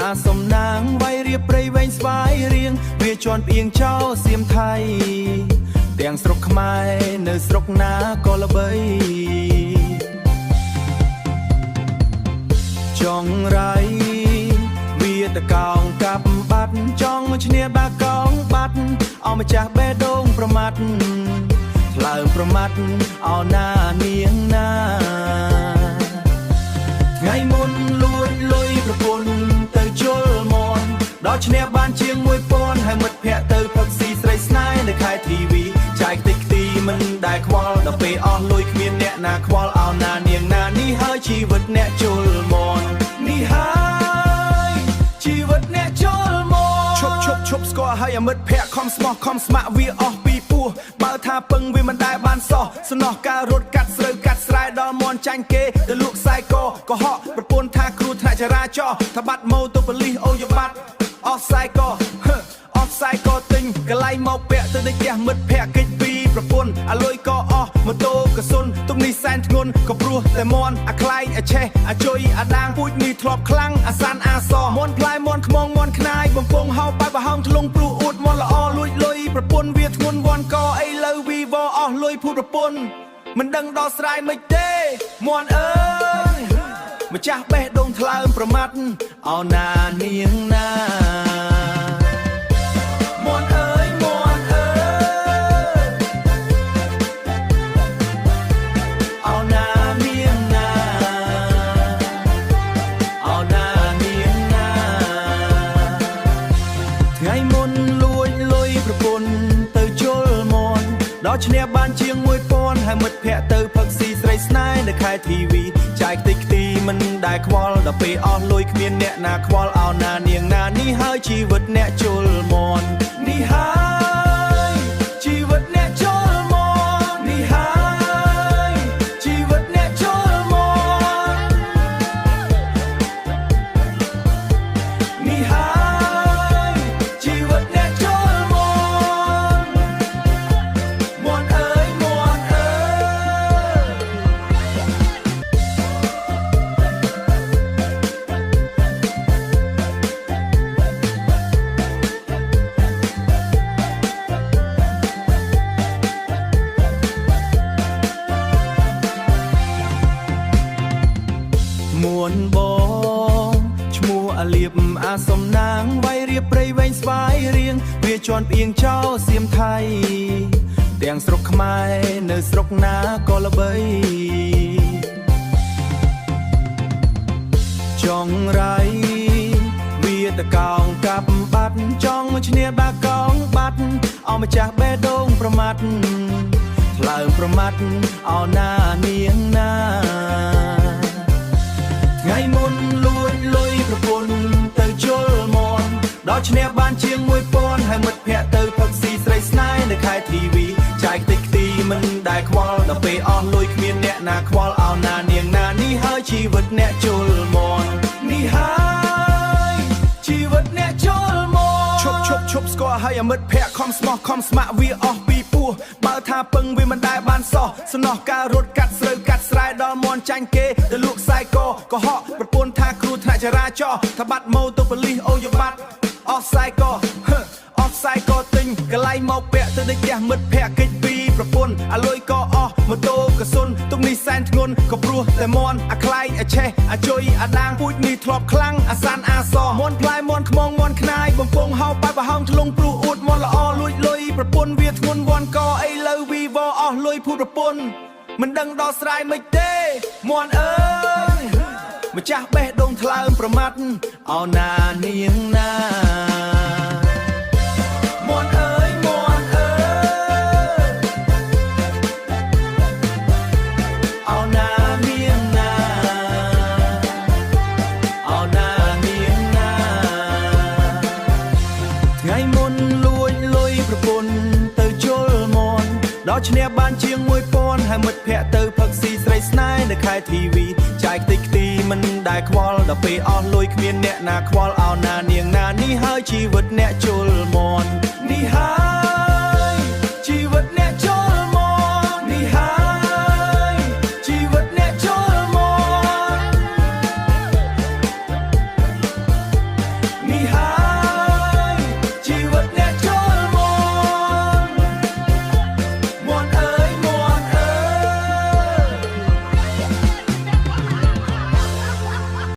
អាសំណាងវាយរៀបព្រៃវែងស្វាយរៀងវាជន់ផ្អៀងចោលសៀមថៃទាំងស្រុកខ្មែរនៅស្រុកណាក៏ល្បីចង់រៃវាតកោងកាប់បាត់ចង់ឈ្នះបាកោងបាត់អម្ចាស់បេះដូងប្រមាត់ថ្លើមប្រមាត់អោណានាងណាថ្ងៃមុនលួចលុយប្រពន្ធទៅជុលមន់ដល់ឈ្នះបានជាង1000ហើយមិត្តភ័ក្តិទៅផឹកស៊ីស្រីស្នេហ៍នៅខែធីវីចាយខ្ទេចខ្ទីមិនដែលខ្វល់ដល់ពេលអស់លុយគ្មានអ្នកណាខ្វល់អោណានាងណានេះហើយជីវិតអ្នកជុលមន់នេះហើយជីវិតអ្នកជុលមន់ឈប់ស្គាល់ហើយអាមិត្តភ័ក្តិខំស្មោះខំស្ម័គ្រវាអស់ពីពោះបើថាពឹងវាមិនដែលបានសោះសំណោះការរត់កាត់ស្រូវកាត់ស្រែដល់មន់ចាញ់គេទៅលក់ខ្សែកកុហកប្រពន្ធថាគ្រូថ្នាក់ចរាចរណ៍ថាបាត់ម៉ូតូប៉ូលីសអូយបាត់អស់ខ្សែកអស់ខ្សែកទិញកន្លែងមកពាក់ទៅនៅផ្ទះមិត្តភ័ក្តិកិច្ចពីប្រពន្ធអាលុយក៏អស់ម៉ូតូក៏សុនទុកនេះសែនធ្ងន់ក៏ព្រោះតែមន់អាខ្លែងអាឆេះអាជុយអាដាងពូជនេះធ្លាប់ខ្លាំងអាសានអាសមន់ផ្លែមន់ខ្មងមន់ខ្នាយបំពង់ហោបែបបហងធ្លុងព្រោះអួតមន់ល្អលួចលុយប្រពន្ធវាធ្ងន់វ៉ាន់កអីលើវីវអស់លុយភូតប្រពន្ធមិនដឹងដល់ស្រ័យមិនទេមន់អើយម្ចាស់បេះដូងថ្លើមប្រមាត់អោណានាងណាមន់អើយមន់អើយអោណានាងណាអោណានាងណាថ្ងៃមុនលួចលុយប្រពន្ធទៅជុលមន់ដល់ឈ្នះបានជាង1000ហើយមិត្តភ័ក្តិទៅផឹកស៊ីស្រីស្នេហ៍នៅខែធីវីចាយខ្ទេចខ្ទីមិនដែលខ្វល់ដល់ពេលអស់លុយគ្មានអ្នកណាខ្វល់អោណានាងណានេះហើយជីវិតអ្នកជុលមន់នេះហើយជីវិតអ្នកជុលមន់នេះហើយជីវិតអ្នកជុលមន់នេះហើយជីវិតអ្នកជុលមន់មន់អើយមន់អើយមួនបងឈ្មោះអាលៀបអាសំណាងវាយរៀបព្រៃវែងស្វាយរៀងវាជន់ផ្អៀងចោលសៀមថៃទាំងស្រុកខ្មែរនៅស្រុកណាក៏ល្បីចង់រៃវាតកោងកាប់បាត់ចង់ឈ្នះបាកោងបាត់អម្ចាស់បេះដូងប្រមាត់ថ្លើមប្រមាត់អោណានាងណាថ្ងៃមុនលួចលុយប្រពន្ធទៅជុលមន់ដល់ឈ្នះបានជាង1000ហើយមិត្តភ័ក្តិទៅផឹកស៊ីស្រីស្នេហ៍នៅខែធីវីចាយខ្ទេចខ្ទីមិនដែលខ្វល់ដល់ពេលអស់លុយគ្មានអ្នកណាខ្វល់អោណានាងណានេះហើយជីវិតអ្នកជុលមន់នេះហើយជីវិតអ្នកជុលមន់ឈប់ស្គាល់ហើយអាមិត្តភ័ក្តិខំស្មោះខំស្ម័គ្រវាអស់ពីពោះបើថាពឹងវាមិនដែលបានសោះសំណោះការរត់កាត់ស្រូវកាត់ស្រែដល់មន់ចាញ់គេទៅលក់ខ្សែកកុហកប្រពន្ធថាគ្រូថ្នាក់ចរាចរណ៍ថាបាត់ម៉ូតូប៉ូលីសអូយបាត់អស់ខ្សែកអស់ខ្សែកទិញកន្លែងមកពាក់ទៅនៅផ្ទះមិត្តភ័ក្តិកិច្ចពីប្រពន្ធអាលុយក៏អស់ម៉ូតូក៏សុនទុកនេះសែនធ្ងន់ក៏ព្រោះតែមន់អាខ្លែងអាឆេះអាជុយអាដាងពូជនេះធ្លាប់ខ្លាំងអាសានអាសមន់ផ្លែមន់ខ្មងមន់ខ្នាយបំពង់ហោបែបបហងធ្លុងព្រោះអួតមន់ល្អលួចលុយប្រពន្ធវាធ្ងន់វ៉ាន់កអីលើវីវអស់លុយភូតប្រពន្ធមិនដឹងដល់ស្រ័យមិនទេមន់អើយម្ចាស់បេះដូងថ្លើមប្រមាត់អោណានាងណាមន់អើយមន់អើយអោណានាងណាអោណានាងណាថ្ងៃមុនលួចលុយប្រពន្ធទៅជុលមន់ដល់ឈ្នះបានជាង1000ហើយមិត្តភ័ក្តិទៅផឹកស៊ីស្រីស្នេហ៍នៅខែធីវីចាយខ្ទេចខ្ទីមិនដែលខ្វល់ដល់ពេលអស់លុយគ្មានអ្នកណាខ្វល់អោណានាងណានេះហើយជីវិតអ្នកជុល